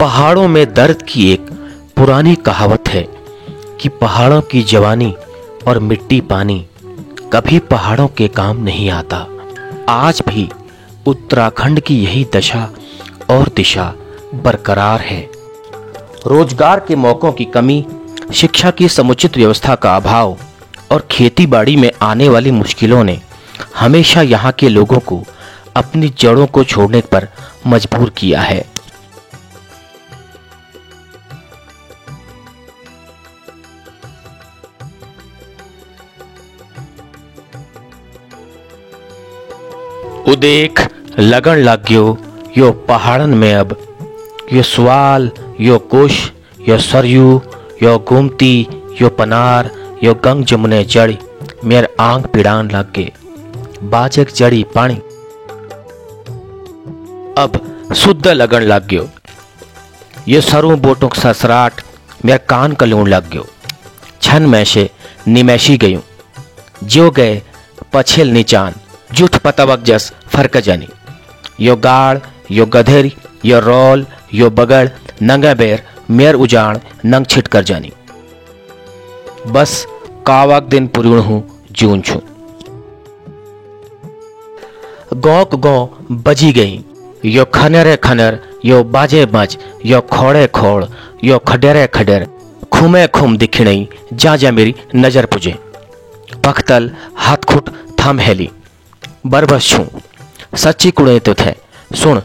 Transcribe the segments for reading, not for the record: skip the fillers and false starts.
पहाड़ों में दर्द की एक पुरानी कहावत है कि पहाड़ों की जवानी और मिट्टी पानी कभी पहाड़ों के काम नहीं आता। आज भी उत्तराखंड की यही दशा और दिशा बरकरार है। रोजगार के मौकों की कमी, शिक्षा की समुचित व्यवस्था का अभाव और खेतीबाड़ी में आने वाली मुश्किलों ने हमेशा यहाँ के लोगों को अपनी जड़ों को छोड़ने पर मजबूर किया है। उदेख लगन लाग्यो यो पहाड़न में अब, यो स्वाल, यो कुश, यो सरयू, यो गोमती, यो पनार, यो गंग जमुने जड़ी मेर आंग पिड़ान लागे बाजक जड़ी पानी। अब शुद्ध लगन लाग्यो ये सरु बोटों ससराट मेर कान कलून लाग्यो। छन में से निमैशी गयूं जो गए पछेल निचान जुठ पतवक जस फरक जानी। यो गाड़, यो गधेर, यो रोल, यो बगड़ नंगा बेर मेर उजान नंग छिट कर जानी। बस कावाक दिन पुरुण हूं जून छू। गौक गौ बजी गई यो खनरे खनर, यो बाजे बज, यो खोड़े खोड़, यो खडेरे खडेर खुमे खुम दिखणई जा जा मेरी नजर पुजे। पखतल हाथ खुट थम हेली बरबस छू सच्ची कुड़े तो थे सुन।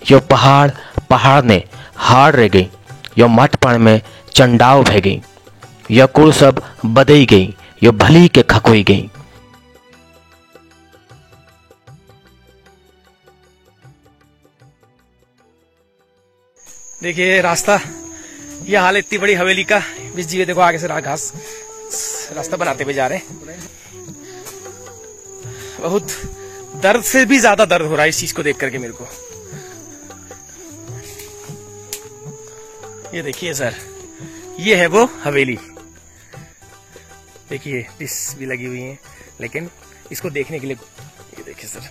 यो पहाड़ पहाड़ ने हार रह गई, यो मटपण में चंडाव भे गई, यो कुड़ सब बदई गई, यो भली के खकोई गई। देखिए रास्ता, यह हाल इतनी बड़ी हवेली का बीच जी देखो आगे से घास रास्ता बनाते हुए जा रहे हैं। बहुत दर्द से भी ज्यादा दर्द हो रहा है इस चीज को देख करके मेरे को। ये देखिए सर, ये है वो हवेली। देखिए डिश भी लगी हुई है, लेकिन इसको देखने के लिए ये देखिए सर,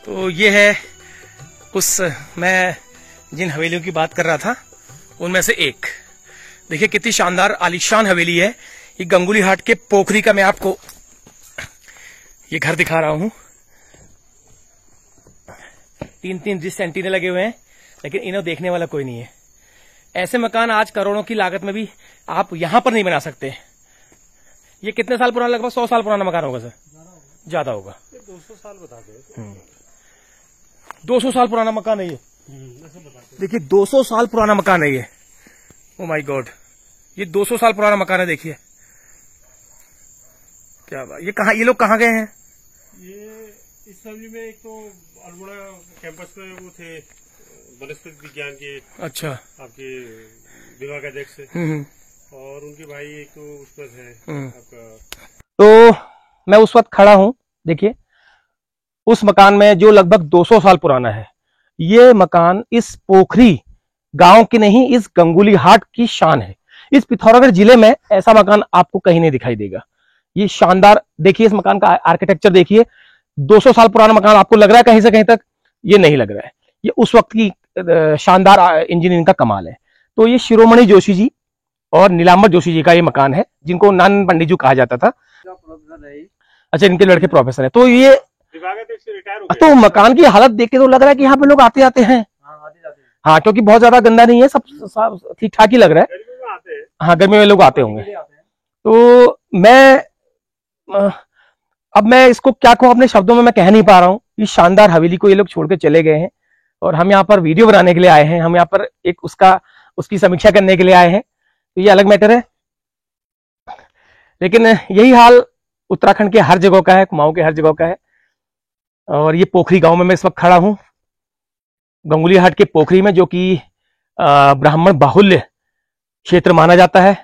तो ये है उस मैं जिन हवेलियों की बात कर रहा था उनमें से एक। देखिए कितनी शानदार आलीशान हवेली है। ये गंगुली हाट के पोखरी का मैं आपको ये घर दिखा रहा हूं। 3-3 डिश एंटीने लगे हुए हैं, लेकिन इन्हें देखने वाला कोई नहीं है। ऐसे मकान आज करोड़ों की लागत में भी आप यहां पर नहीं बना सकते। ये कितने साल पुराना, लगभग 100 साल पुराना मकान होगा सर, ज्यादा होगा। 200 साल बताते 200 साल पुराना मकान है ये। देखिए 200 साल पुराना मकान है ये। ओ माय गॉड, ये 200 साल पुराना मकान है। देखिए क्या बात। ये लोग कहाँ गए हैं? ये इस फैमिली में एक तो अल्मोड़ा कैंपस में वो थे वनस्पति विज्ञान के, अच्छा, आपके विभाग अध्यक्ष, और उनके भाई एक तो उस पर है आपका। तो मैं उस वक्त खड़ा हूं, देखिए उस मकान में जो लगभग 200 साल पुराना है। ये मकान इस पोखरी गांव की नहीं, इस गंगुली हाट की शान है। इस पिथौरागढ़ जिले में ऐसा मकान आपको कहीं नहीं दिखाई देगा। ये शानदार, देखिए इस मकान का आर्किटेक्चर देखिए। 200 साल पुराना मकान आपको लग रहा है कहीं से कहीं तक? ये नहीं लग रहा है। ये उस वक्त की शानदार इंजीनियरिंग का कमाल है। तो ये शिरोमणि जोशी जी और नीलांबर जोशी जी का ये मकान है, जिनको नान पंडित जी कहा जाता था। अच्छा, इनके लड़के प्रोफेसर है। तो ये तो मकान की हालत देख के तो लग रहा है कि यहाँ पे लोग आते आते हैं। हाँ, क्योंकि बहुत ज्यादा गंदा नहीं है, सब ठीक ठाक ही लग रहा है। हाँ, गर्मी में लोग आते होंगे। तो अब मैं इसको क्या कहूँ, अपने शब्दों में मैं कह नहीं पा रहा हूँ। इस शानदार हवेली को ये लोग छोड़ के चले गए हैं और हम यहाँ पर वीडियो बनाने के लिए आए हैं। हम यहाँ पर एक उसकी समीक्षा करने के लिए आए हैं। तो ये अलग मैटर है, लेकिन यही हाल उत्तराखंड के हर जगह का है, कुमाऊं के हर जगह का है। और ये पोखरी गांव में मैं इस वक्त खड़ा हूं, गंगुली हाट के पोखरी में, जो कि ब्राह्मण बाहुल्य क्षेत्र माना जाता है।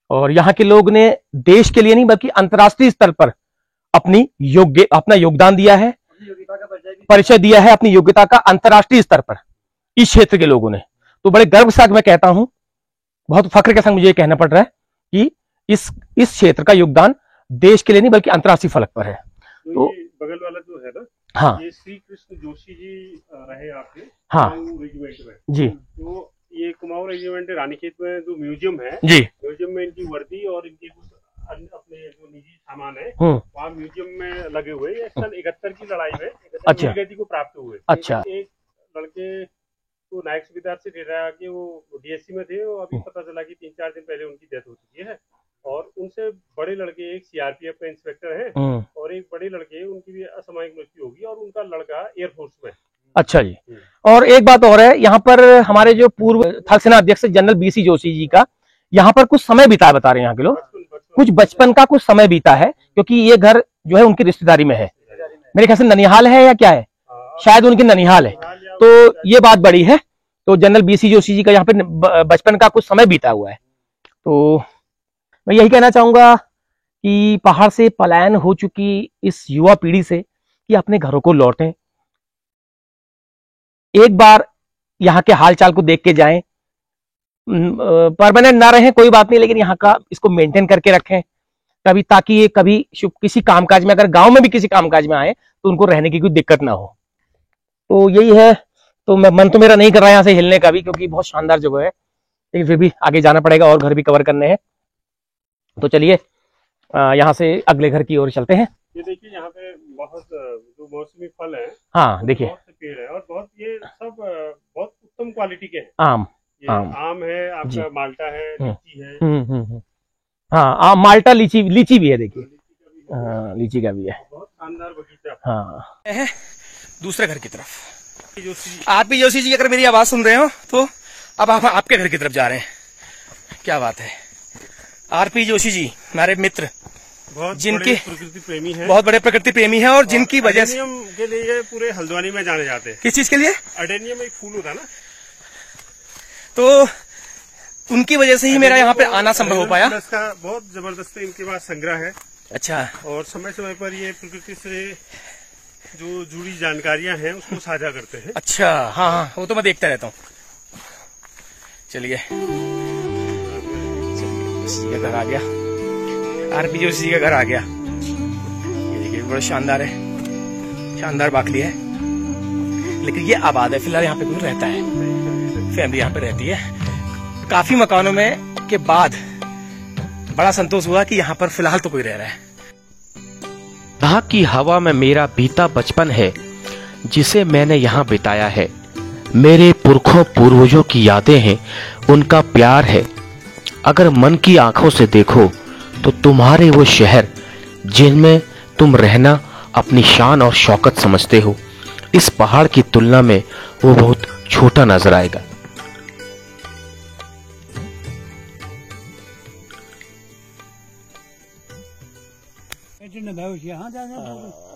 और यहाँ के लोग ने देश के लिए नहीं बल्कि अंतर्राष्ट्रीय स्तर पर अपना योगदान दिया है, परिचय दिया है, अपनी योग्यता का अंतर्राष्ट्रीय स्तर पर इस क्षेत्र के लोगों ने। तो बड़े गर्व से मैं कहता हूं, बहुत फख्र के संग मुझे कहना पड़ रहा है कि इस क्षेत्र का योगदान देश के लिए नहीं बल्कि अंतर्राष्ट्रीय फलक पर है। तो बगल वाला जो है ना, हाँ ये श्री कृष्ण जोशी जी रहे आपके हाँ कुमाऊं रेजिमेंट में। जी तो ये कुमाऊं रेजिमेंट रानीखेत में जो म्यूजियम है, जी म्यूजियम में इनकी वर्दी और इनके कुछ अन्य अपने जो निजी सामान है वहाँ म्यूजियम में लगे हुए। ये सन 71 की लड़ाई में अच्छा। वीरगति को प्राप्त हुए। अच्छा। एक लड़के तो नायक सूबेदार से रिटायर आके वो डीएससी में थे, वो अभी पता चला कि 3-4 दिन पहले उनकी डेथ हो चुकी है। और उनसे बड़े लड़के एक सीआरपीएफ का इंस्पेक्टर है और एक बड़े लड़के उनकी भी असामयिक मृत्यु होगी और उनका लड़का एयरफोर्स में। अच्छा जी। और एक बात और है, यहाँ पर हमारे जो पूर्व थल सेना अध्यक्ष जनरल बीसी जोशी जी का यहाँ पर कुछ समय बीता है, बता रहे हैं यहाँ के लोग। कुछ बचपन का कुछ समय बीता है, क्योंकि ये घर जो है उनकी रिश्तेदारी में है। मेरे ख्याल से ननिहाल है या क्या है, शायद उनकी ननिहाल है। तो ये बात बड़ी है। तो जनरल बीसी जोशी जी का यहाँ पे बचपन का कुछ समय बीता हुआ है। तो मैं यही कहना चाहूंगा कि पहाड़ से पलायन हो चुकी इस युवा पीढ़ी से कि अपने घरों को लौटें, एक बार यहाँ के हालचाल को देख के जाएं। परमानेंट ना रहें कोई बात नहीं, लेकिन यहाँ का इसको मेंटेन करके रखें कभी, ताकि ये कभी किसी कामकाज में, अगर गांव में भी किसी कामकाज में आए तो उनको रहने की कोई दिक्कत ना हो। तो यही है। तो मन तो मेरा नहीं कर रहा है यहाँ से हिलने का भी, क्योंकि बहुत शानदार जगह है, लेकिन फिर भी आगे जाना पड़ेगा और घर भी कवर करने हैं। तो चलिए यहाँ से अगले घर की ओर चलते हैं। ये देखिए यहाँ पे बहुत जो मौसमी फल है, हाँ देखिए, बहुत से पेड़ है और बहुत ये सब बहुत उत्तम क्वालिटी के हैं। आम आम है आपका, माल्टा है, लीची है। हाँ आम, माल्टा, लीची भी है। देखिए हाँ, लीची का भी है। बहुत शानदार बगीचा। हाँ दूसरे घर की तरफ। आप भी जोशी जी अगर मेरी आवाज सुन रहे हो तो अब आप आपके घर की तरफ जा रहे हैं। क्या बात है। आरपी जोशी जी हमारे मित्र, बहुत जिनके प्रकृति प्रेमी है, बहुत बड़े प्रकृति प्रेमी हैं और जिनकी वजह से अडेनियम के लिए पूरे हल्द्वानी में जाने जाते हैं। किस चीज के लिए? अडेनियम एक फूल होता है ना, तो उनकी वजह से ही मेरा यहाँ पे आना संभव हो पाया। इसका बहुत जबरदस्त इनके पास संग्रह है। अच्छा। और समय समय पर ये प्रकृति से जो जुड़ी जानकारियां हैं उसको साझा करते हैं। अच्छा हाँ हाँ, वो तो मैं देखता रहता हूँ। चलिए का घर आ गया, आरपी जोशी का घर आ गया। ये देखिए बड़ा शानदार है, शानदार बाकली है, लेकिन ये आबाद है। फिलहाल यहाँ पे कोई रहता है, फैमिली यहाँ पे रहती है। काफी मकानों में के बाद बड़ा संतोष हुआ कि यहाँ पर फिलहाल तो कोई रह रहा है। यहाँ की हवा में मेरा बीता बचपन है, जिसे मैंने यहाँ बिताया है। मेरे पुरखों पूर्वजों की यादें हैं, उनका प्यार है। अगर मन की आंखों से देखो तो तुम्हारे वो शहर जिनमें तुम रहना अपनी शान और शौकत समझते हो, इस पहाड़ की तुलना में वो बहुत छोटा नजर आएगा।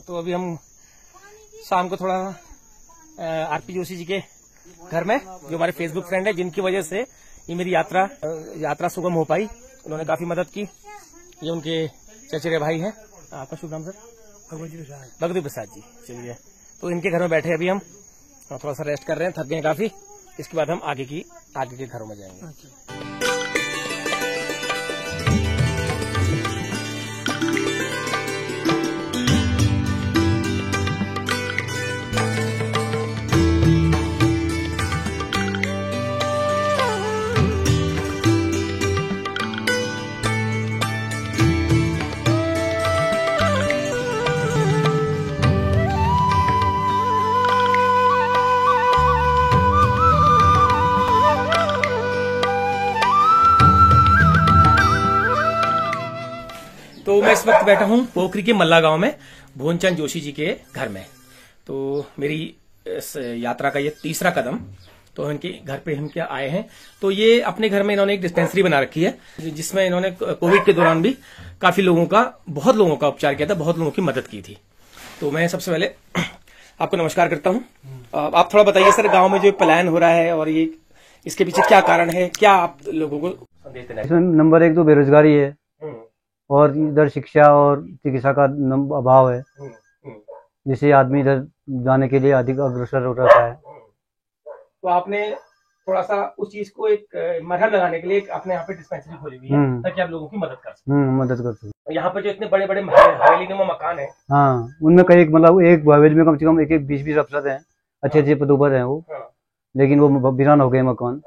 तो अभी हम शाम को थोड़ा आरपी जोशी जी के घर में, जो हमारे फेसबुक फ्रेंड है, जिनकी वजह से ये मेरी यात्रा सुगम हो पाई। उन्होंने काफी मदद की। ये उनके चचेरे भाई हैं। आपका शुभ नाम सर? भगवती प्रसाद जी। चलिए, तो इनके घर में बैठे अभी हम थोड़ा सा रेस्ट कर रहे हैं, थक गए काफी। इसके बाद हम आगे के घरों में जाएंगे। तो मैं इस वक्त बैठा हूँ पोखरी के मल्ला गांव में भुवनचंद जोशी जी के घर में। तो मेरी इस यात्रा का ये तीसरा कदम। तो इनके घर पे हम क्या आए हैं, तो ये अपने घर में इन्होंने एक डिस्पेंसरी बना रखी है, जिसमें इन्होंने कोविड के दौरान भी बहुत लोगों का उपचार किया था, बहुत लोगों की मदद की थी। तो मैं सबसे पहले आपको नमस्कार करता हूँ। आप थोड़ा बताइए सर, गाँव में जो पलायन हो रहा है और ये इसके पीछे क्या कारण है, क्या आप लोगों को संदेश देना है? नंबर एक तो बेरोजगारी है और इधर शिक्षा और चिकित्सा का अभाव है, जिससे आदमी इधर जाने के लिए अधिक अग्रसर हो रहा है। तो आपने थोड़ा सा उस चीज को एक मरहम लगाने के लिए अपने यहाँ पे डिस्पेंसरी खोली हुई है, ताकि आप लोगों की मदद कर सकें। मदद कर सकते। यहाँ पे जो इतने बड़े बड़े हवेली नुमा मकान है, हाँ, उनमें कई मतलब एक हवेली में कम से कम 20-20 अफसर हैं, अच्छे पदों पर हैं वो। हाँ, लेकिन वो वीरान हो गए मकान।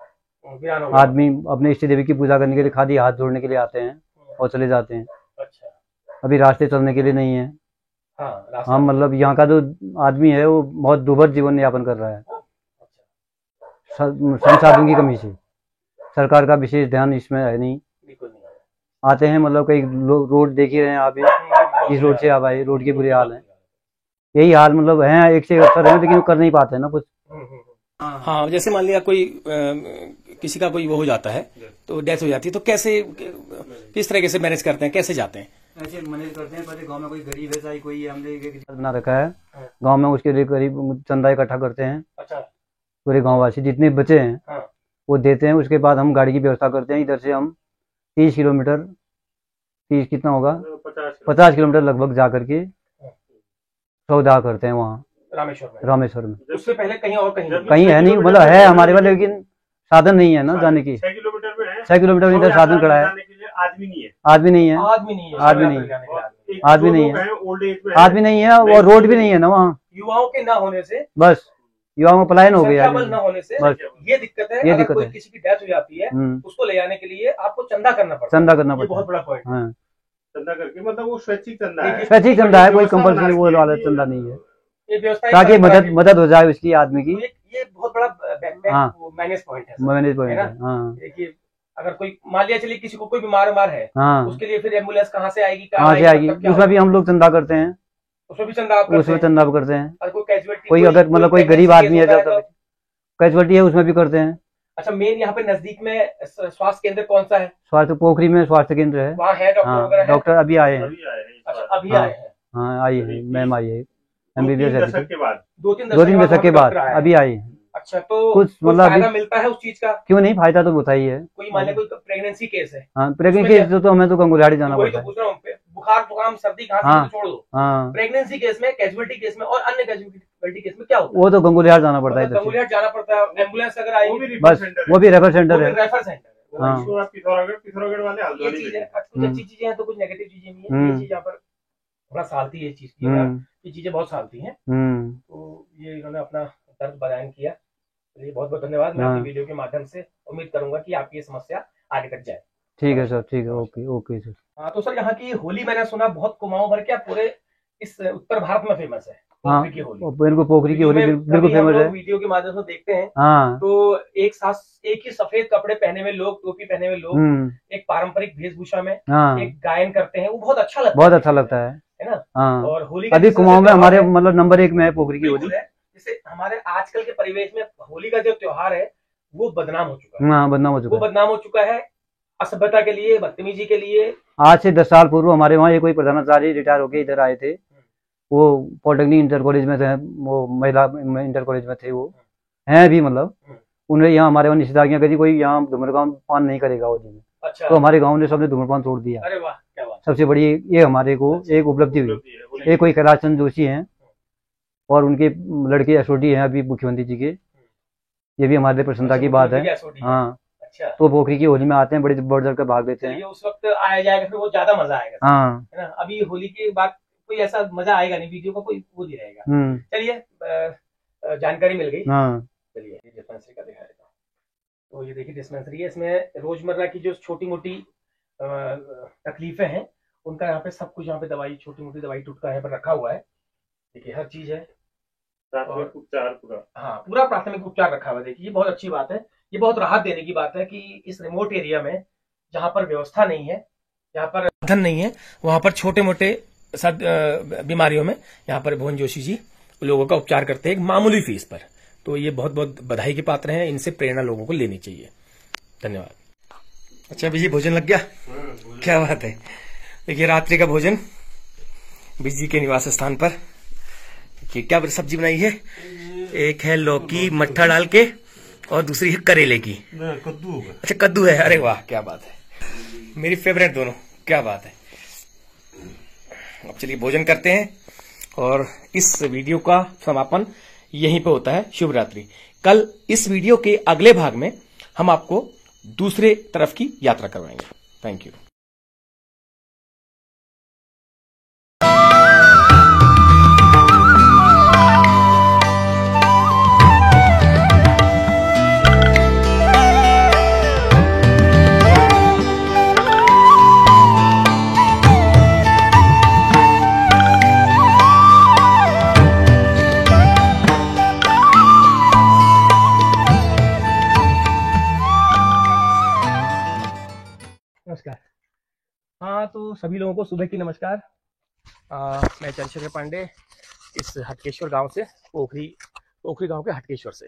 वीरान हो गए। आदमी अपने इष्ट देवी की पूजा करने के लिए खाली हाथ जोड़ने के लिए आते हैं और चले जाते हैं। अच्छा। अभी रास्ते चलने के लिए नहीं है। हाँ, हाँ, मतलब यहाँ का जो आदमी है वो बहुत दुर्भर जीवन यापन कर रहा है, संसाधन की कमी से। सरकार का विशेष ध्यान इसमें है नहीं। आते हैं मतलब कई रोड देख ही रहे हैं आप ही, इस रोड से आप आए, रोड के बुरे हाल हैं। यही हाल मतलब है, एक से एक अफसर है लेकिन वो कर नहीं पाते ना कुछ। हाँ, जैसे मान लिया कोई किसी का कोई वो हो जाता है तो डेथ हो जाती है, तो कैसे किस तरीके से मैनेज करते हैं, कैसे जाते हैं? ऐसे मैनेज करते हैं, पहले गांव में कोई गरीब है, चाहे कोई हमने बना रखा है गांव में, उसके लिए करीब चंदा इकट्ठा करते हैं। अच्छा। पूरे गाँव वासी जितने बचे हैं हाँ। वो देते हैं। उसके बाद हम गाड़ी की व्यवस्था करते हैं। इधर से हम 30 किलोमीटर, 30 कितना होगा, 50 किलोमीटर लगभग जा करके सौदा करते हैं वहाँ रामेश्वर में। उससे पहले कहीं और कहीं है नहीं, मतलब है हमारे पास लेकिन साधन नहीं है ना जाने की। 6 किलोमीटर में है, 6 किलोमीटर इधर साधन खड़ा है, आदमी नहीं है, आदमी नहीं है, आदमी नहीं है, आदमी नहीं है, आदमी नहीं है, ओल्ड एज में आदमी नहीं है, और रोड भी नहीं है ना वहाँ। युवाओं के ना होने से, बस युवाओं में पलायन हो गया संख्याबल ना होने से बस ये दिक्कत है। ये अगर दिक्कत कोई है। किसी की डेथ हो जाती है उसको ले जाने के लिए आपको चंदा करना पड़ता है। चंदा करना ये पड़ता बहुत है। बड़ा पॉइंट है। हाँ, चंदा करके, मतलब वो स्वैच्छिक चंदा है, स्वैच्छिक चंदा है, कोई कंपल्सरी वो वाला चंदा नहीं है, ये व्यवस्था ताकि मदद हो जाए उसकी आदमी की। ये बहुत बड़ा हाँ, मैनेज पॉइंट है, मैनेज पॉइंट है है। ना? हाँ, देखिए, अगर कोई मान लिया चलिए किसी को कोई बीमार है, हाँ, उसके लिए फिर एम्बुलेंस कहाँ से आएगी, कहाँ से आएगी, उसमें भी हम लोग चंदा करते हैं, उसमें भी चंदा आप करते उसमें हैं? चंदा करते हैं। और कोई कैजुअलिटी, कोई अगर मतलब कोई गरीब आदमी है जब कैजुअलिटी है उसमें भी करते हैं। अच्छा, मेन यहाँ पे नजदीक में स्वास्थ्य केंद्र कौन सा है? स्वास्थ्य पोखरी में स्वास्थ्य केंद्र है, वहाँ है डॉक्टर हाँ, वगैरह है? डॉक्टर अभी आए हैं। अच्छा, अभी हाँ, आए हैं। हाँ, आई है, मैम आई है, 2-3 MBBS दशक के बाद, 2-3 दशक के बाद अभी आई है। अच्छा, तो कुछ मतलब फायदा मिलता है उस चीज का? क्यों नहीं, फायदा तो होता ही है। कोई मान लिया कोई प्रेगनेंसी केस है, हाँ, प्रेगनेंसी तो हमें तो गंगुलियाड़ी जाना वही पड़ता तो है। पूछ रहा हूँ, बुखार जुकाम सर्दी खांसी हाँ, तो छोड़ दो, हाँ, प्रेगनेंसी केस में, कैजुअलिटी केस में और अन्य कैजुअलिटी केस में क्या होता है? वो तो गंगुलियाड़ जाना पड़ता है इधर से। गंगुलियाट जाना पड़ता है, एम्बुलेंस अगर आएगी बस वो भी रेफर सेंटर है। Refer centre. हाँ, पिथौरागढ़ वाले ये हल्द्वानी चीज में। है, कुछ अच्छी चीजें हैं तो कुछ नेगेटिव चीजें भी हैं। ये चीज यहाँ पर थोड़ा सालती है, इस चीज की ये चीजें बहुत सालती हैं। तो ये इन्होंने अपना दर्द बयान किया, चलिए बहुत बहुत धन्यवाद। मैं आपकी वीडियो के माध्यम से उम्मीद करूंगा कि आपकी ये समस्या आगे तक जाए। ठीक है सर, ठीक है, ओके ओके सर। हाँ, तो सर यहाँ की होली मैंने सुना बहुत कुमाऊं भर के पूरे इस उत्तर भारत में फेमस है। हाँ, पोखरी की होली, बिल्कुल पोखरी की होली बिल्कुल फेमस है। वीडियो के माध्यम से देखते हैं हाँ, तो एक ही सफेद कपड़े पहने हुए लोग, टोपी पहने हुए लोग, एक पारंपरिक वेशभूषा में हाँ, एक गायन करते हैं, वो बहुत अच्छा लगता है, बहुत अच्छा लगता है ना? हाँ, और होली अभी कुमाऊं में हमारे मतलब नंबर 1 में है पोखरी की होली। जैसे हमारे आजकल के परिवेश में होली का जो त्योहार है वो बदनाम हो चुका है। हाँ, बदनाम हो चुका है, वो बदनाम हो चुका है असभ्यता के लिए, बदतमीजी के लिए। आज से 10 साल पूर्व हमारे वहाँ ये कोई प्रधानाचार्य रिटायर होके इधर आए थे, वो पॉलिटेक्निक इंटर कॉलेज में थे, वो महिला इंटर कॉलेज में थे, वो हैं भी, मतलब उन्हें यहाँ हमारे वहाँ निषेधाज्ञा करी, कोई यहाँ धूम्रपान नहीं करेगा वो जी। अच्छा। तो हमारे गांव ने सबने धूम्रपान छोड़ दिया। अरे वाह, क्या बात। सबसे बड़ी ये हमारे को एक उपलब्धि हुई। एक कोई कैलाश चंद्र जोशी हैं और उनके लड़के एसओडी हैं अभी मुख्यमंत्री जी के, ये भी हमारे लिए प्रसन्नता की बात है। हाँ, अच्छा, तो पोखरी की होली में आते हैं, बड़े बढ़ चढ़ कर भाग लेते हैं। उस वक्त आया जाएगा फिर वो ज्यादा मजा आएगा, हाँ, है ना? अभी होली के बाद कोई ऐसा मजा आएगा नहीं, वीडियो का कोई वो नहीं रहेगा। चलिए, जानकारी मिल गई। हाँ, चलिए डिस्पेंसरी का दिखा देता हूँ। तो ये देखिए डिस्पेंसरी है, इसमें रोजमर्रा की जो छोटी मोटी तकलीफें हैं उनका यहाँ पे सब कुछ, यहाँ पे दवाई, छोटी मोटी दवाई टुटका यहाँ पर रखा हुआ है। देखिए हर चीज है, प्राथमिक उपचार पूरा, हाँ पूरा प्राथमिक उपचार रखा हुआ है। देखिए ये बहुत अच्छी बात है, ये बहुत राहत देने की बात है कि इस रिमोट एरिया में जहाँ पर व्यवस्था नहीं है, जहाँ पर साधन नहीं है, वहां पर छोटे मोटे बीमारियों में यहाँ पर भुवन जोशी जी लोगों का उपचार करते हैं एक मामूली फीस पर। तो ये बहुत बहुत बधाई के पात्र हैं, इनसे प्रेरणा लोगों को लेनी चाहिए। धन्यवाद। अच्छा अभी भोजन लग गया, क्या बात है। देखिए रात्रि का भोजन बिजी के निवास स्थान पर। देखिए क्या सब्जी बनाई है, एक है लौकी मट्ठा डाल के और दूसरी है करेले की, कद्दू। अच्छा कद्दू है, अरे वाह क्या बात है, मेरी फेवरेट दोनों, क्या बात है। अब चलिए भोजन करते हैं और इस वीडियो का समापन यहीं पे होता है। शुभ रात्रि। कल इस वीडियो के अगले भाग में हम आपको दूसरे तरफ की यात्रा करवाएंगे। Thank you. तो सभी लोगों को सुबह की नमस्कार। मैं चंद्रशेखर पांडे इस हटकेश्वर गांव से, पोखरी गांव के हटकेश्वर से।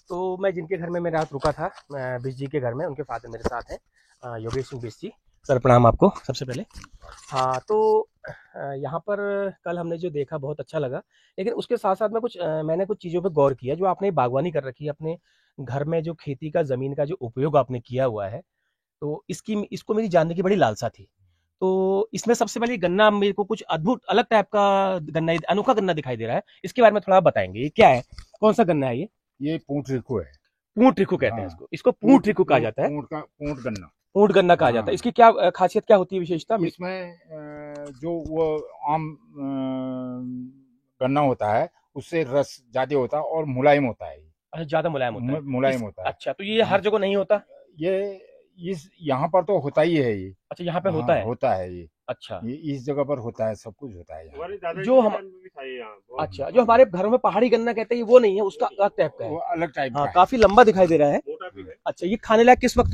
तो मैं जिनके घर में मैं रात रुका था, मैं बिश जी के घर में, उनके फादर मेरे साथ हैं, योगेश सिंह बिश जी। सर प्रणाम आपको सबसे पहले। हाँ, तो यहाँ पर कल हमने जो देखा बहुत अच्छा लगा, लेकिन उसके साथ साथ में मैंने कुछ चीज़ों पर गौर किया। जो आपने बागवानी कर रखी है अपने घर में, जो खेती का ज़मीन का जो उपयोग आपने किया हुआ है, तो इसको मेरी जानने की बड़ी लालसा थी। तो इसमें सबसे पहले गन्ना मेरे को कुछ अद्भुत अलग टाइप का गन्ना, अनोखा गन्ना दिखाई दे रहा है। इसके बारे में थोड़ा बताएंगे, ये क्या है, कौन सा गन्ना है ये? ये पूंट रिको है। पूंट रिको कहते हैं इसको पूंट रिको कहा जाता है। पूंट गन्ना कहा जाता है। इसकी क्या खासियत, क्या होती है, विशेषता? इसमें जो वो आम गन्ना होता है उससे रस ज्यादा होता है और मुलायम होता है। अच्छा, ज्यादा मुलायम होता है। मुलायम होता है। अच्छा, तो ये हर जगह नहीं होता? ये यहाँ पर तो होता ही है ये। अच्छा, यहाँ पे होता है? होता है ये। अच्छा, ये इस जगह पर होता है, सब कुछ होता है। जो हम अच्छा, जो हमारे घरों में पहाड़ी गन्ना कहते हैं वो नहीं है, उसका अलग टाइप का है। वो अलग टाइप का है। काफी लंबा दिखाई दे रहा है। अच्छा, ये खाने लायक किस वक्त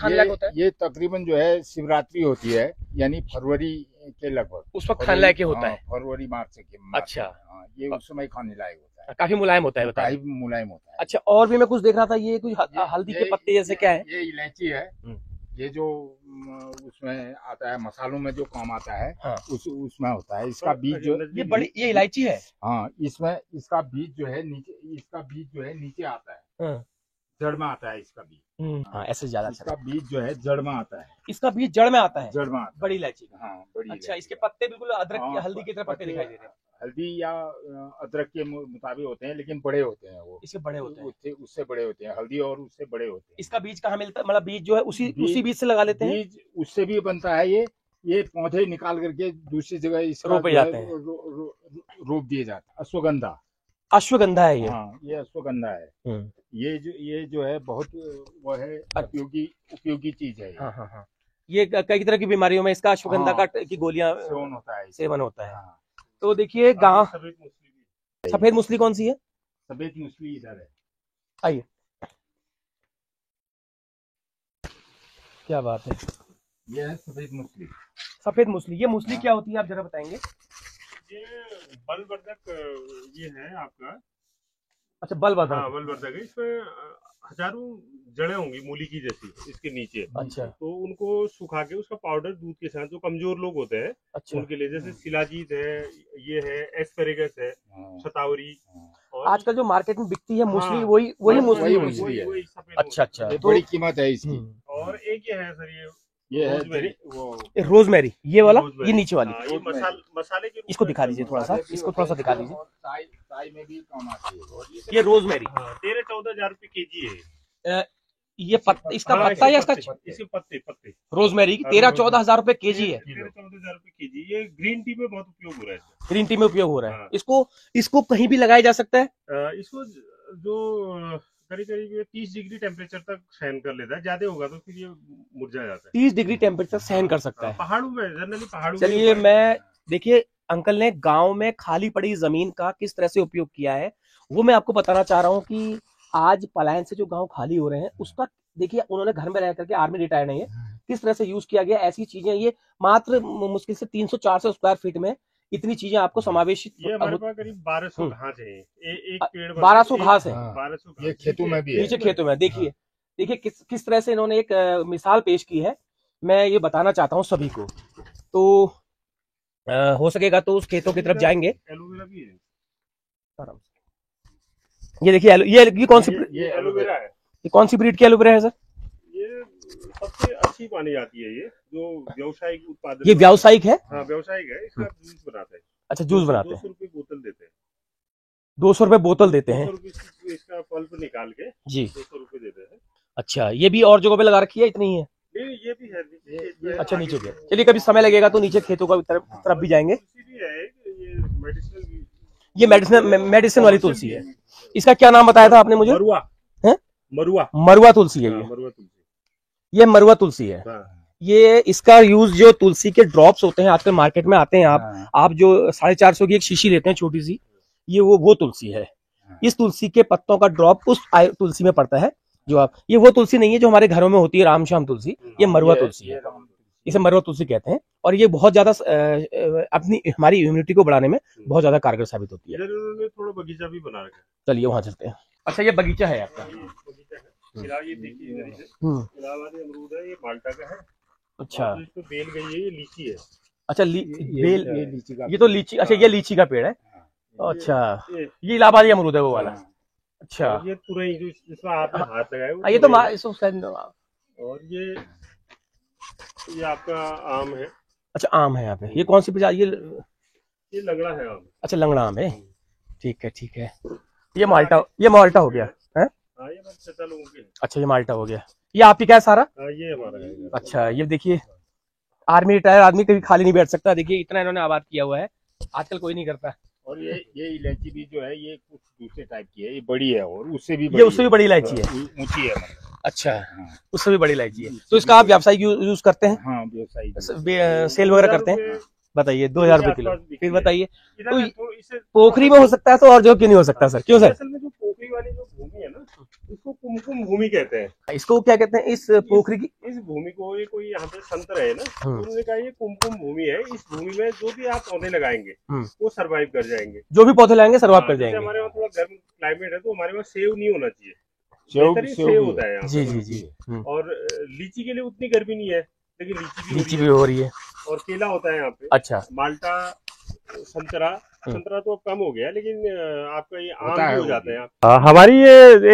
खाने लायक होता है? ये तकरीबन जो है शिवरात्रि होती है, यानी फरवरी के लगभग, उस वक्त खाने लायक होता है। फरवरी मार्च के। अच्छा, ये उस समय खाने लायक होता है। काफी मुलायम होता है, काफी मुलायम होता है। अच्छा, और भी मैं कुछ देख रहा था, ये कुछ हल्दी के पत्ते जैसे क्या है? ये इलायची है। ये जो उसमें आता है, मसालों में जो काम आता है, हाँ। उसमें होता है। इसका बीज जो ये इलायची है। हाँ, इसमें इसका बीज जो है नीचे आता है। हाँ। जड़ में आता है इसका बीज। हाँ, ऐसे ज्यादा इसका बीज जो है जड़ में आता है। इसका बीज जड़ में आता है? जड़ में आता है, बड़ी इलायची। हाँ, बड़ी। अच्छा, इसके पत्ते बिल्कुल अदरक हल्दी की तरह पत्ते दिखाई दे रहे हैं। हल्दी या अदरक के मुताबिक होते हैं, लेकिन बड़े होते हैं वो। इसके बड़े होते हैं? उससे बड़े होते हैं, हल्दी और उससे बड़े होते हैं। इसका बीज कहाँ मिलता है? मतलब बीज जो है उसी बीज से लगा लेते हैं? बीज उससे भी बनता है। ये पौधे निकाल करके दूसरी जगह रोपे जाते हैं, रोप दिए जाते हैं। अश्वगंधा है ये? हाँ, ये अश्वगंधा है। ये जो है बहुत वो है, उपयोगी चीज है। हाँ हाँ हाँ। ये कई तरह की बीमारियों में इसका अश्वगंधा की गोलियां सेवन होता है। तो देखिए, गांव सफेद मूसली कौन सी है? सफेद मूसली इधर है, आइए। क्या बात है, ये है सफेद मूसली। सफेद मूसली, ये मूसली क्या होती है, आप जरा बताएंगे? ये बलवर्धक ये है आपका। अच्छा, बलवर्धक। हाँ, बलवर्धक है। इसमें हजारों जड़ें होंगी मूली की जैसी इसके नीचे। अच्छा, तो उनको सुखा के उसका पाउडर दूध के साथ, जो कमजोर लोग होते हैं, अच्छा, उनके लिए, जैसे शिलाजीत है, ये है एस्पेरेगस है, शतावरी। आजकल जो मार्केट में बिकती है मूसली, वही मूसली है। अच्छा अच्छा, तो बड़ी कीमत है इसकी। और एक ये है सर, ये है रोजमेरी, ये वाला, ये नीचे वाली। ये मसाले के, इसको दिखा दीजिए थोड़ा सा, इसको थोड़ा सा दिखा दीजिए। चाय में भी काम आती है ये रोजमेरी। 13-14 हजार रुपए केजी है। ये इसका पत्ता या इसके पत्ते रोजमेरी की 13-14 हजार रुपए केजी है। 13-14 हजार रुपए केजी। ये ग्रीन टी में बहुत उपयोग हो रहा है। ग्रीन टी में उपयोग हो रहा है। इसको कहीं भी लगाया जा सकता है। इसको जो करीब 30 डिग्री टेम्परेचर तक सहन कर लेता है। ज्यादा होगा तो फिर ये मुरझा जाता है। 30 डिग्री टेम्परेचर सहन कर सकता है पहाड़ों में, जनरली पहाड़ों। चलिए, मैं देखिए अंकल ने गांव में खाली पड़ी जमीन का किस तरह से उपयोग किया है, वो मैं आपको बताना चाह रहा हूँ कि आज पलायन से जो गांव खाली हो रहे हैं, उसका देखिए उन्होंने घर में रह करके, आर्मी रिटायर नहीं है, किस तरह से यूज किया गया। ऐसी चीजें, ये मात्र मुश्किल से 300-400 स्क्वायर फीट में इतनी चीजें आपको समावेशित। ये हमारे पास करीब 1200 घास है। एक पेड़ 1200 घास है। 1200 ये खेतों में भी है, नीचे खेतों में। देखिए किस तरह से इन्होंने एक मिसाल पेश की है। मैं ये बताना चाहता हूँ सभी को। तो हो सकेगा तो उस खेतों की तरफ जाएंगे। एलोवेरा भी है। ये देखिए, ये कौन सी, ये एलोवेरा है। ये कौन सी ब्रीड की एलोवेरा है सर? ये सबसे अच्छी मानी जाती है। ये जो व्यावसायिक उत्पादन, ये व्यावसायिक है? हाँ, व्यावसायिक है। इसका जूस बनाते हैं। अच्छा, जूस बनाते हैं। 200 रुपए बोतल देते हैं। 200 रुपए बोतल देते हैं? 200 रुपए इसका पल्प निकाल के जी 200 रुपए देते हैं। अच्छा, ये भी और जगह पे लगा रखी है, इतनी ही है? ये भी है नीचे। अच्छा, नीचे भी। चलिए, कभी समय लगेगा तो नीचे खेतों का तरफ भी जाएंगे। ये मेडिसिन वाली तुलसी है। इसका क्या नाम बताया था आपने मुझे? मरुआ तुलसी है। ये मरुआ तुलसी है। ये इसका यूज, जो तुलसी के ड्रॉप्स होते हैं आजकल मार्केट में आते हैं, आप जो 450 की एक शीशी लेते हैं छोटी सी, ये वो तुलसी है। इस तुलसी के पत्तों का ड्रॉप उस तुलसी में पड़ता है जो आप, ये वो तुलसी नहीं है जो हमारे घरों में होती है राम श्याम तुलसी, ये मरुआ तुलसी है। इसे मरवा तुलसी कहते हैं, और ये बहुत ज्यादा अपनी हमारी इम्यूनिटी को बढ़ाने में बहुत ज्यादा कारगर साबित होती है। इधर उन्होंने थोड़ा बगीचा भी बना रखा है। चलिए वहां चलते हैं। अच्छा, ये बगीचा है आपका? बगीचा है। ये देखिए इधर से इलाहाबादी अमरूद है, ये माल्टा का है। अच्छा, तो इसमें बेल गई है, ये लीची है। अच्छा बेल, ये लीची का, ये तो लीची, अच्छा ये लीची का पेड़ है। अच्छा, ये इलाहाबादी अमरूद है वो वाला। अच्छा, ये तुरई जो जिसमें आपने हाथ लगाया वो ये तो तुरई है। इसको शायद, और ये आपका आम है। अच्छा आम है यहाँ पे। ये कौन सी प्रजाति? ये लंगड़ा है आम। अच्छा लंगड़ा आम है, ठीक है ठीक है। ये माल्टा हो गया है। हाँ, ये बस 7 लोगों के हैं। अच्छा, ये माल्टा हो गया। ये आप ही का है सारा? हाँ, ये हमारा है। अच्छा, ये देखिए आर्मी रिटायर आदमी कभी खाली नहीं बैठ सकता। देखिए इतना इन्होंने आबाद किया हुआ है, आजकल कोई नहीं करता। और ये इलायची भी जो है ये कुछ दूसरे टाइप की है, ये बड़ी है और उससे भी ये उससे भी बड़ी इलायची है। ऊंची है मतलब। अच्छा, हाँ। उससे भी बड़ी इलायची है। तो इसका आप व्यावसायिक यूज करते हैं? हाँ, व्यवसायिक सेल वगैरह करते हैं? बताइए, 2000 रुपए किलो। फिर बताइए, इधर तो तो इसे पोखरी में हो सकता है तो और जो क्यों नहीं हो सकता सर? क्यों सर? असल में जो पोखरी वाली जो भूमि है ना, उसको कुमकुम भूमि कहते हैं। इसको क्या कहते हैं इस पोखरी की? इस भूमि को, ये कोई यहाँ पे संत रहे ना, तो उन्होंने कहा ये कुमकुम भूमि है। इस भूमि में जो भी आप पौधे लगाएंगे वो सरवाइव कर जाएंगे। जो भी पौधे लाएंगे सर्वाइव कर जैसे जाएंगे। हमारे वहाँ थोड़ा गर्म क्लाइमेट है, तो हमारे वहाँ सेव नहीं होना चाहिए। बेहतरीन सेव सेव होता है यहाँ जी पे। जी जी। और लीची के लिए उतनी गर्मी नहीं है, लेकिन लीची भी हो रही है। और केला होता है यहाँ पे। अच्छा, माल्टा, संतरा तो अब कम हो गया, लेकिन आपका ये आम होता भी है हो वो जाता है। हमारी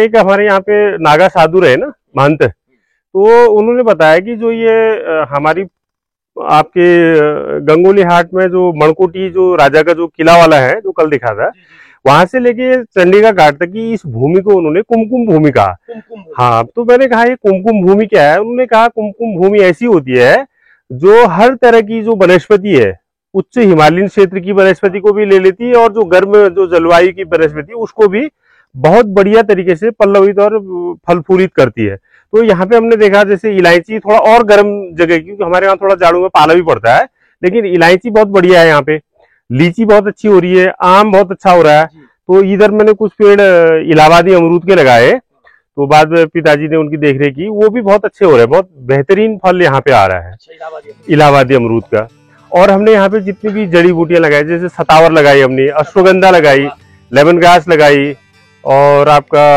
एक हमारे यहाँ पे नागा साधु रहे ना, महंत, तो उन्होंने बताया कि जो ये हमारी आपके गंगोली हाट में जो मणकोटी जो राजा का जो किला वाला है, जो कल दिखा था, वहां से लेके चंडीगढ़ घाट तक की इस भूमि को उन्होंने कुमकुम भूमि कहा। हाँ, तो मैंने कहा ये कुमकुम भूमि क्या है? उन्होंने कहा कुमकुम भूमि ऐसी होती है जो हर तरह की जो वनस्पति है, उच्च हिमालयन क्षेत्र की वनस्पति को भी ले लेती है, और जो गर्म जो जलवायु की वनस्पति उसको भी बहुत बढ़िया तरीके से पल्लवित और फल फूलित करती है। तो यहाँ पे हमने देखा जैसे इलायची थोड़ा और गर्म जगह, क्योंकि हमारे यहाँ थोड़ा जाड़ों में पाला भी पड़ता है, लेकिन इलायची बहुत बढ़िया है यहाँ पे। लीची बहुत अच्छी हो रही है, आम बहुत अच्छा हो रहा है। तो इधर मैंने कुछ पेड़ इलाहाबादी अमरूद के लगाए, तो बाद में पिताजी ने उनकी देखरेख की, वो भी बहुत अच्छे हो रहे हैं। बहुत बेहतरीन फल यहाँ पे आ रहा है इलाहाबादी अमरूद का। और हमने यहाँ पे जितनी भी जड़ी बूटियां लगाई, जैसे सतावर लगाई, हमने अश्वगंधा लगाई, लेमन ग्रास लगाई, और आपका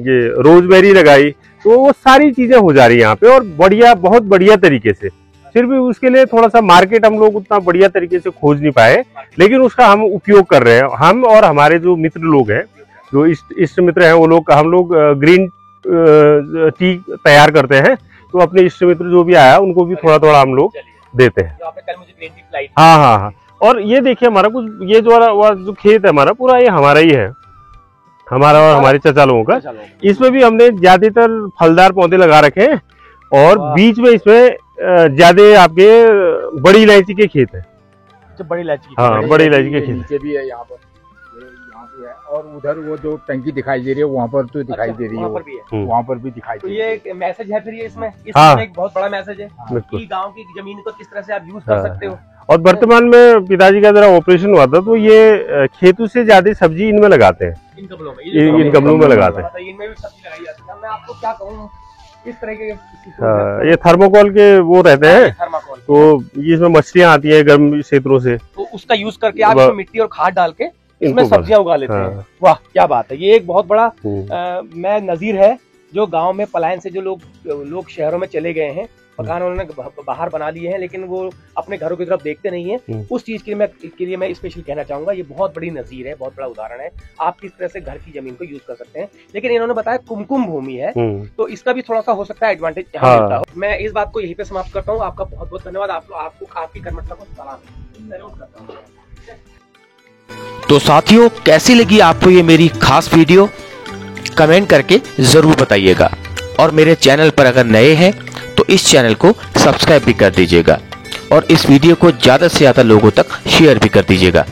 ये रोजमेरी लगाई, तो वो सारी चीजें हो जा रही है यहाँ पे, और बढ़िया, बहुत बढ़िया तरीके से। फिर भी उसके लिए थोड़ा सा मार्केट हम लोग उतना बढ़िया तरीके से खोज नहीं पाए, लेकिन उसका हम उपयोग कर रहे हैं। हम और हमारे जो मित्र लोग हैं, जो इष्ट मित्र हैं, वो लोग, हम लोग ग्रीन टी तैयार करते हैं, तो अपने इष्ट मित्र जो भी आया उनको भी थोड़ा थोड़ा हम लोग देते हैं। हाँ हाँ हाँ। और ये देखिए हमारा कुछ, ये जो खेत है हमारा पूरा, ये हमारा ही है, हमारा और हमारे चचा लोगों का। इसमें भी हमने ज्यादातर फलदार पौधे लगा रखे हैं, और बीच में इसमें ज्यादा आपके बड़ी इलायची के खेत है। बड़ी इलायची? हाँ, बड़ी इलायची के खेत नीचे भी है, यहाँ पर यहाँ पे है, और उधर वो जो टंकी दिखाई दे रही है वहाँ पर तो दिखाई दे रही है, वहाँ पर भी दिखाई तो दे ये रही एक मैसेज है फिर ये इसमें हाँ। एक बहुत बड़ा मैसेज है कि गांव की जमीन को किस तरह से आप यूज कर सकते हो। और वर्तमान में पिताजी का जरा ऑपरेशन हुआ था, तो ये खेतों से ज्यादा सब्जी इनमें लगाते हैं, इन गमलों में, इन गमलों में लगाते हैं। इनमें भी सब्जी लगाई जाती है। मैं आपको क्या कहूँ, इस तरह के ये थर्मोकोल के वो रहते हैं, थर्माकोल, तो इसमें मछलियां आती हैं गर्म क्षेत्रों से, तो उसका यूज करके आप इसमें मिट्टी और खाद डाल के इसमें सब्जियां उगा लेते हैं। वाह क्या बात है, ये एक बहुत बड़ा मैं नजीर है जो गांव में पलायन से जो लोग शहरों में चले गए हैं, मकान उन्होंने बाहर बना लिए हैं, लेकिन वो अपने घरों की तरफ देखते नहीं है। उस चीज के लिए मैं स्पेशल कहना चाहूंगा, ये बहुत बड़ी नजीर है, बहुत बड़ा उदाहरण है आप किस तरह से घर की जमीन को यूज कर सकते हैं। लेकिन इन्होंने बताया कुमकुम भूमि है, तो इसका भी थोड़ा सा हो सकता है एडवांटेज यहाँ मिलता हो। मैं इस बात को यहीं पे समाप्त करता हूँ। आपका बहुत बहुत धन्यवाद। आपको आपकी कर्मठता को सलाम। तो साथियों, कैसी लगी आपको ये मेरी खास वीडियो? कमेंट करके जरूर बताइएगा, और मेरे चैनल पर अगर नए हैं तो इस चैनल को सब्सक्राइब भी कर दीजिएगा, और इस वीडियो को ज्यादा से ज्यादा लोगों तक शेयर भी कर दीजिएगा।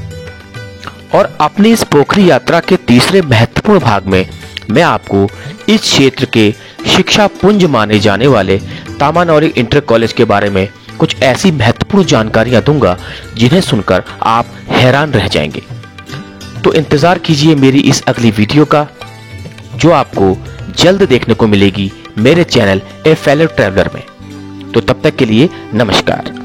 और अपनी इस पोखरी यात्रा के तीसरे महत्वपूर्ण भाग में मैं आपको इस क्षेत्र के शिक्षा पुंज माने जाने वाले तामानौरी इंटर कॉलेज के बारे में कुछ ऐसी महत्वपूर्ण जानकारियां दूंगा जिन्हें सुनकर आप हैरान रह जाएंगे। तो इंतजार कीजिए मेरी इस अगली वीडियो का, जो आपको जल्द देखने को मिलेगी मेरे चैनल ए फेलो ट्रैवलर में। तो तो तब तक के लिए नमस्कार।